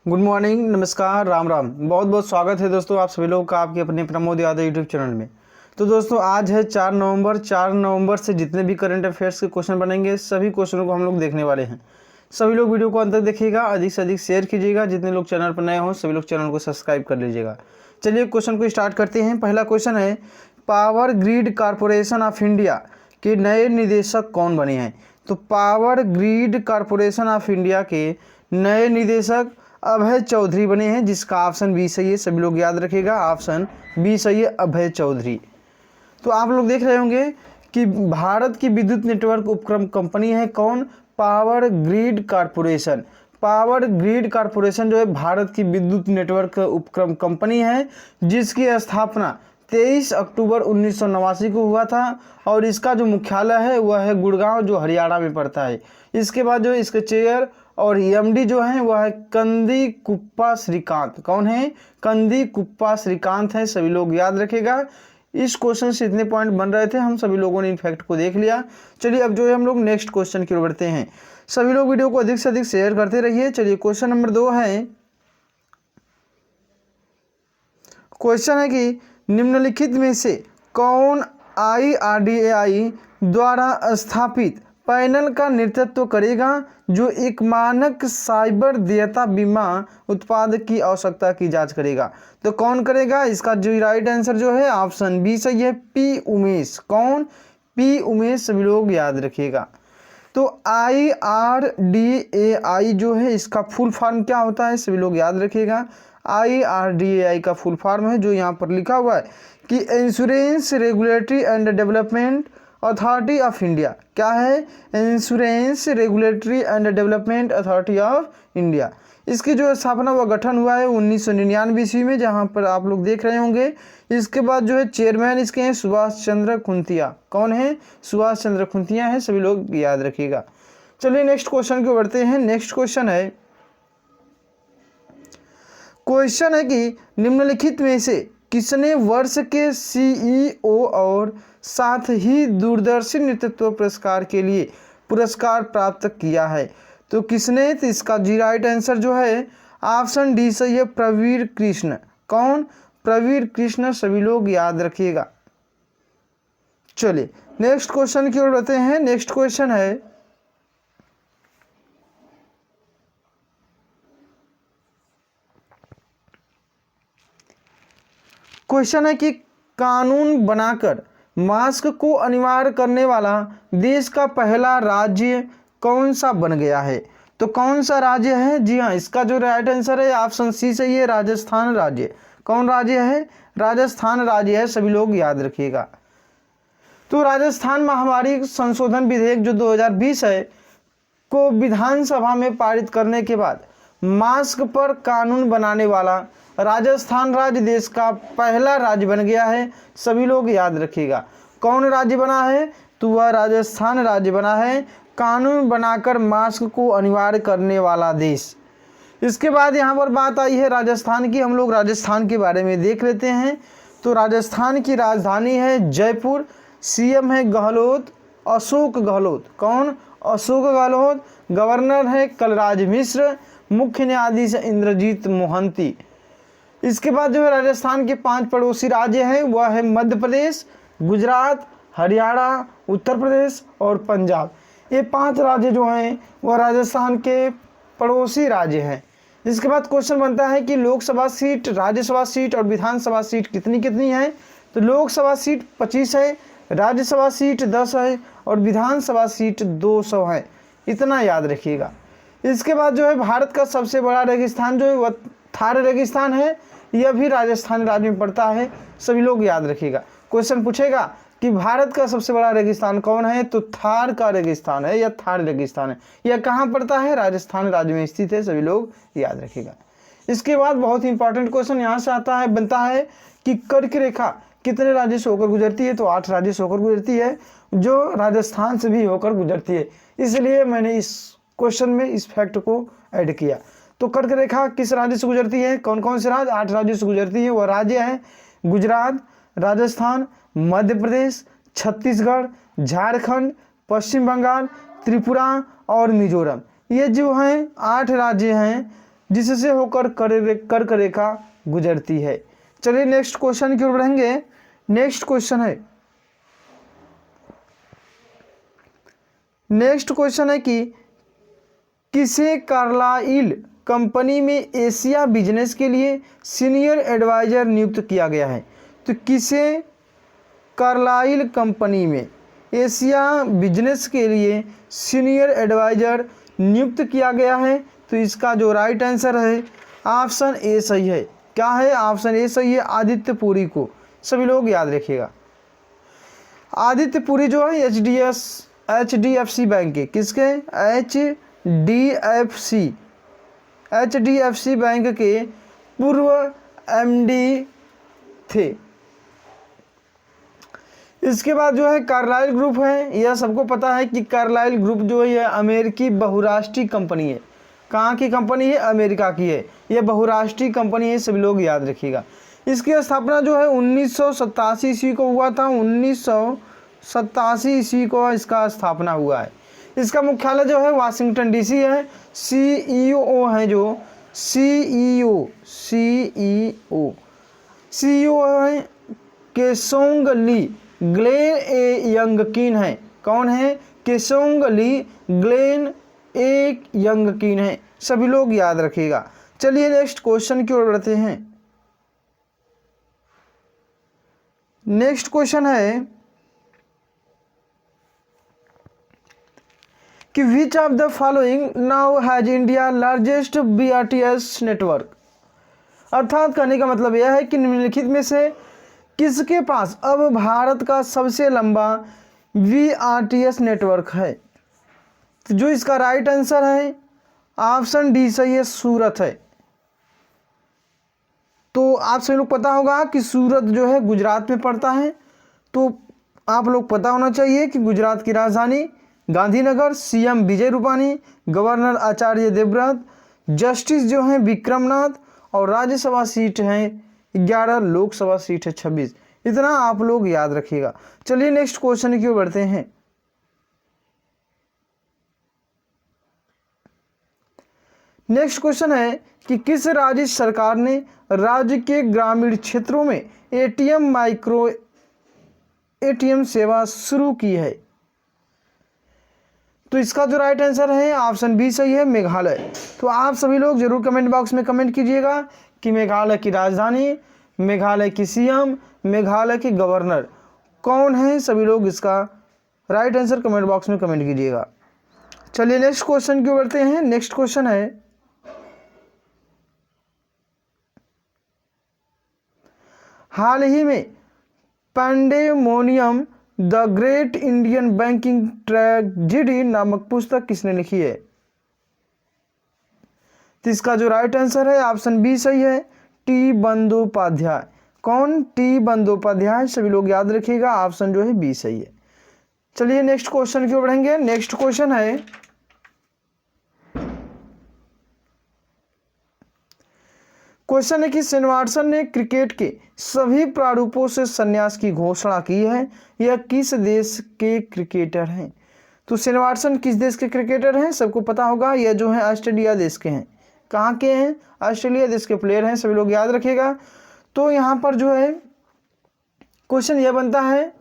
Good morning, नमस्कार, राम राम। बहुत बहुत स्वागत है दोस्तों आप सभी लोगों का आपके अपने प्रमोद यादव यूट्यूब चैनल में। तो दोस्तों आज है 4 नवंबर से जितने भी करंट अफेयर्स के क्वेश्चन बनेंगे सभी क्वेश्चनों को हम लोग देखने वाले हैं। सभी लोग वीडियो को अंत तक देखिएगा, अधिक से अधिक शेयर कीजिएगा। जितने लोग चैनल पर नए हों सभी लोग चैनल को सब्सक्राइब कर लीजिएगा। चलिए क्वेश्चन को स्टार्ट करते हैं। पहला क्वेश्चन है, power grid corporation of India के नए निदेशक कौन बने हैं? तो power grid corporation of India के नए निदेशक अभय चौधरी बने हैं, जिसका ऑप्शन बी सही है। सभी लोग याद रखिएगा, ऑप्शन बी सही है, अभय चौधरी। तो आप लोग देख रहे होंगे कि भारत की विद्युत नेटवर्क उपक्रम कंपनी है कौन? Power grid corporation. Power grid corporation जो है भारत की विद्युत नेटवर्क उपक्रम कंपनी है, जिसकी स्थापना 23 अक्टूबर 1989 को हुआ था और इसका जो मुख्यालय है वह है गुड़गांव, जो हरियाणा में पड़ता है। इसके बाद जो इसके चेयर और एमडी जो है वह है कंदी कुप्पा श्रीकांत। कौन है? कंदी कुप्पा श्रीकांत है। सभी लोग याद रखेगा। इस क्वेश्चन से इतने पॉइंट बन रहे थे, हम सभी लोगों ने इनफैक्ट को देख लिया। चलिए अब जो है हम लोग नेक्स्ट क्वेश्चन की ओर बढ़ते हैं। सभी लोग वीडियो को अधिक से अधिक शेयर करते रहिए। चलिए क्वेश्चन नंबर 2 है। क्वेश्चन है कि निम्नलिखित में से कौन IRDAI द्वारा स्थापित पैनल का नेतृत्व करेगा जो एक मानक साइबर देयता बीमा उत्पाद की आवश्यकता की जांच करेगा? तो कौन करेगा? इसका जो राइट आंसर जो है ऑप्शन बी सही है, पी उमेश। कौन? पी उमेश। सभी लोग याद रखिएगा। तो IRDAI जो है इसका फुल फॉर्म क्या होता है? सभी लोग याद रखिएगा। IRDAI का फुल फॉर्म है जो यहाँ पर लिखा हुआ है कि insurance regulatory and development authority of India. क्या है? Insurance regulatory and development authority of India. इसकी जो स्थापना व गठन हुआ है 1999 ईस्वी में, जहाँ पर आप लोग देख रहे होंगे। इसके बाद जो है चेयरमैन इसके हैं सुभाष चंद्र खुंतिया। कौन है? सुभाष चंद्र खुंतिया है। सभी लोग याद रखिएगा। चलिए नेक्स्ट क्वेश्चन को बढ़ते हैं। नेक्स्ट क्वेश्चन है कि निम्नलिखित में से किसने वर्ष के CEO और साथ ही दूरदर्शी नेतृत्व पुरस्कार के लिए पुरस्कार प्राप्त किया है? तो किसने? तो इसका जी राइट आंसर जो है ऑप्शन डी सही है, प्रवीर कृष्ण। कौन? प्रवीर कृष्ण। सभी लोग याद रखिएगा। चलिए नेक्स्ट क्वेश्चन की ओर बढ़ते हैं। नेक्स्ट क्वेश्चन है कि कानून बनाकर मास्क को अनिवार्य करने वाला देश का पहला राज्य कौन सा बन गया है? तो कौन सा राज्य है? जी हाँ, इसका जो राइट आंसर है ऑप्शन सी सही है, राजस्थान राज्य। कौन राज्य है? राजस्थान राज्य है। सभी लोग याद रखिएगा। तो राजस्थान महामारी संशोधन विधेयक जो 2020 है को विधानसभा में पारित करने के बाद मास्क पर कानून बनाने वाला राजस्थान राज्य देश का पहला राज्य बन गया है। सभी लोग याद रखिएगा। कौन राज्य बना है? तो वह राजस्थान राज्य बना है, कानून बनाकर मास्क को अनिवार्य करने वाला देश। इसके बाद यहाँ पर बात आई है राजस्थान की। हम लोग राजस्थान के बारे में देख लेते हैं। तो राजस्थान की राजधानी है जयपुर, CM है गहलोत, अशोक गहलोत। कौन? अशोक गहलोत। गवर्नर है कलराज मिश्र, मुख्य न्यायाधीश इंद्रजीत मोहंती। इसके बाद जो है राजस्थान के 5 पड़ोसी राज्य हैं, वह है मध्य प्रदेश, गुजरात, हरियाणा, उत्तर प्रदेश और पंजाब। ये 5 राज्य जो हैं वह राजस्थान के पड़ोसी राज्य हैं। इसके बाद क्वेश्चन बनता है कि लोकसभा सीट, राज्यसभा सीट और विधानसभा सीट कितनी कितनी है? तो लोकसभा सीट 25 है, राज्यसभा सीट 10 है और विधानसभा सीट 200 है। इतना याद रखिएगा। इसके बाद जो है भारत का सबसे बड़ा रेगिस्तान जो है वह थार रेगिस्तान है। यह भी राजस्थान राज्य में पड़ता है। सभी लोग याद रखिएगा। क्वेश्चन पूछेगा कि भारत का सबसे बड़ा रेगिस्तान कौन है? तो थार का रेगिस्तान है या थार रेगिस्तान है। यह कहाँ पड़ता है? राजस्थान राज्य में स्थित है। सभी लोग याद रखिएगा। इसके बाद बहुत ही इंपॉर्टेंट क्वेश्चन यहाँ से आता है, बनता है कि कर्क रेखा कितने राज्य से होकर गुजरती है? तो 8 राज्य से होकर गुजरती है, जो राजस्थान से भी होकर गुजरती है। इसलिए मैंने इस क्वेश्चन में इस फैक्ट को ऐड किया। तो कर्क रेखा किस राज्य से गुजरती है? कौन कौन से राज्य? 8 राज्यों से गुजरती है। वह राज्य है गुजरात, राजस्थान, मध्य प्रदेश, छत्तीसगढ़, झारखंड, पश्चिम बंगाल, त्रिपुरा और मिजोरम। ये जो हैं 8 राज्य हैं जिससे होकर कर्क रेखा गुजरती है। चलिए नेक्स्ट क्वेश्चन की ओर बढ़ेंगे। नेक्स्ट क्वेश्चन है कि किसे कार्लाइल कंपनी में एशिया बिजनेस के लिए सीनियर एडवाइजर नियुक्त किया गया है? तो किसे कार्लाइल कंपनी में एशिया बिजनेस के लिए सीनियर एडवाइजर नियुक्त किया गया है? तो इसका जो राइट आंसर है ऑप्शन ए सही है। क्या है? ऑप्शन ए सही है, आदित्य पुरी को। सभी लोग याद रखिएगा। आदित्य पुरी जो है HDFC बैंक के, किसके? HDFC बैंक के पूर्व MD थे। इसके बाद जो है कार्लाइल ग्रुप है। यह सबको पता है कि कार्लाइल ग्रुप जो है यह अमेरिकी बहुराष्ट्रीय कंपनी है। कहाँ की कंपनी है? अमेरिका की है। यह बहुराष्ट्रीय कंपनी है, सभी लोग याद रखिएगा। इसकी स्थापना जो है 1987 ईस्वी को हुआ था। 1987 ईस्वी को इसका स्थापना हुआ है। इसका मुख्यालय जो है वाशिंगटन DC है। CEO है जो CEO है केसोंग ली ग्लेन ए यंगकिन है। कौन है? केसोंग ली ग्लेन ए यंगकिन है। सभी लोग याद रखिएगा। चलिए नेक्स्ट क्वेश्चन की ओर बढ़ते हैं। नेक्स्ट क्वेश्चन है कि which of the following now has India largest BRTS network? अर्थात कहने का मतलब यह है कि निम्नलिखित में से किसके पास अब भारत का सबसे लंबा BRTS नेटवर्क है? तो जो इसका राइट आंसर है ऑप्शन डी सही है, सूरत है। तो आप सभी लोग पता होगा कि सूरत जो है गुजरात में पड़ता है। तो आप लोग पता होना चाहिए कि गुजरात की राजधानी Gandhinagar, CM Vijay Rupani, governor Acharya Devvrat, justice जो हैं विक्रमनाथ, और राज्यसभा सीट हैं 11, लोकसभा सीट है 26। इतना आप लोग याद रखिएगा। चलिए नेक्स्ट क्वेश्चन की ओर बढ़ते हैं। नेक्स्ट क्वेश्चन है कि किस राज्य सरकार ने राज्य के ग्रामीण क्षेत्रों में माइक्रो ATM सेवा शुरू की है? तो इसका जो राइट आंसर है ऑप्शन बी सही है, मेघालय। तो आप सभी लोग जरूर कमेंट बॉक्स में कमेंट कीजिएगा कि मेघालय की राजधानी, मेघालय की CM, मेघालय के गवर्नर कौन है? सभी लोग इसका राइट आंसर कमेंट बॉक्स में कमेंट कीजिएगा। चलिए नेक्स्ट क्वेश्चन की ओर बढ़ते हैं। नेक्स्ट क्वेश्चन है हाल ही में pandemonium the great Indian banking tragedy नामक पुस्तक किसने लिखी है? तो इसका जो राइट आंसर है ऑप्शन बी सही है, T बंदोपाध्याय। कौन? T बंदोपाध्याय। सभी लोग याद रखिएगा, ऑप्शन जो है बी सही है। चलिए नेक्स्ट क्वेश्चन की ओर बढ़ेंगे। नेक्स्ट क्वेश्चन है कि श्रीनिवासन ने क्रिकेट के सभी प्रारूपों से संन्यास की घोषणा की है। यह किस देश के क्रिकेटर हैं? तो श्रीनिवासन किस देश के क्रिकेटर हैं? सबको पता होगा, यह जो है ऑस्ट्रेलिया देश के हैं। कहाँ के हैं? ऑस्ट्रेलिया देश के प्लेयर हैं, सभी लोग याद रखिएगा। तो यहाँ पर जो है क्वेश्चन यह बनता है,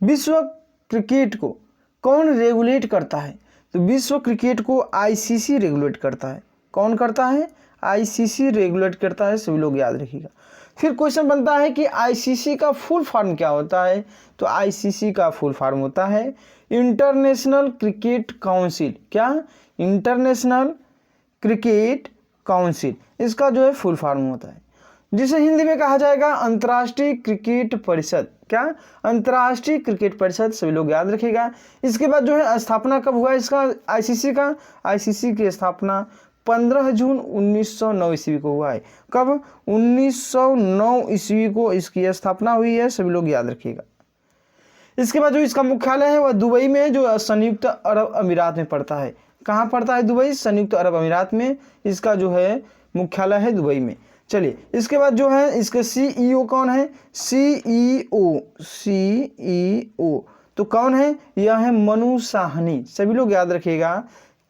विश्व क्रिकेट को कौन रेगुलेट करता है? तो विश्व क्रिकेट को ICC रेगुलेट करता है। कौन करता है? ICC रेगुलेट करता है, सभी लोग याद रखिएगा। फिर क्वेश्चन बनता है कि ICC का फुल फॉर्म क्या होता है? तो ICC का फुल फॉर्म होता है इंटरनेशनल क्रिकेट काउंसिल। क्या? इंटरनेशनल क्रिकेट काउंसिल, इसका जो है फुल फॉर्म होता है, जिसे हिंदी में कहा जाएगा अंतर्राष्ट्रीय क्रिकेट परिषद। क्या? अंतर्राष्ट्रीय क्रिकेट परिषद, सभी लोग याद रखिएगा। इसके बाद जो है स्थापना कब हुआ इसका ICC का? ICC की स्थापना 15 जून 1909 ईस्वी को हुआ है। कब? 1909 ईस्वी को इसकी स्थापना हुई है, सभी लोग याद रखिएगा। इसके बाद जो इसका मुख्यालय है वह दुबई में, जो संयुक्त अरब अमीरात में पड़ता है। कहाँ पड़ता है? दुबई, संयुक्त अरब अमीरात में इसका जो है मुख्यालय है, दुबई में। चलिए इसके बाद जो है इसके CEO कौन है? CEO तो कौन है? यह है मनु साहनी। सभी लोग याद रखिएगा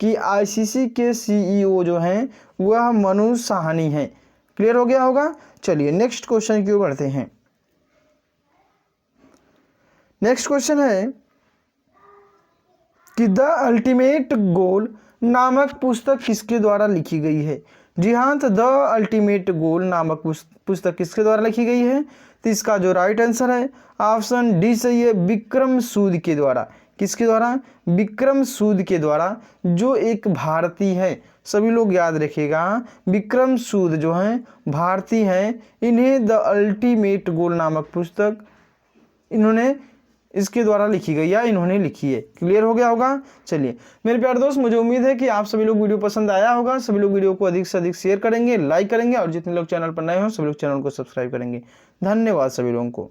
कि आईसीसी के सीईओ जो हैं वह मनु साहनी हैं। क्लियर हो गया होगा। चलिए नेक्स्ट क्वेश्चन की ओर बढ़ते हैं। नेक्स्ट क्वेश्चन है कि द अल्टीमेट गोल नामक पुस्तक किसके द्वारा लिखी गई है। जी हाँ, तो द अल्टीमेट गोल नामक पुस्तक किसके द्वारा लिखी गई है। तो इसका जो राइट आंसर है ऑप्शन डी सही है, विक्रम सूद के द्वारा। किसके द्वारा, विक्रम सूद के द्वारा, जो एक भारतीय है। सभी लोग याद रखिएगा, विक्रम सूद जो हैं भारतीय हैं, इन्हें द अल्टीमेट गोल नामक पुस्तक इन्होंने इसके द्वारा लिखी गई या इन्होंने लिखी है। क्लियर हो गया होगा। चलिए मेरे प्यारे दोस्त, मुझे उम्मीद है कि आप सभी लोग वीडियो पसंद आया होगा। सभी लोग वीडियो को अधिक से अधिक शेयर करेंगे, लाइक करेंगे और जितने लोग चैनल पर नए हो सभी लोग चैनल को सब्सक्राइब करेंगे। धन्यवाद सभी लोगों को।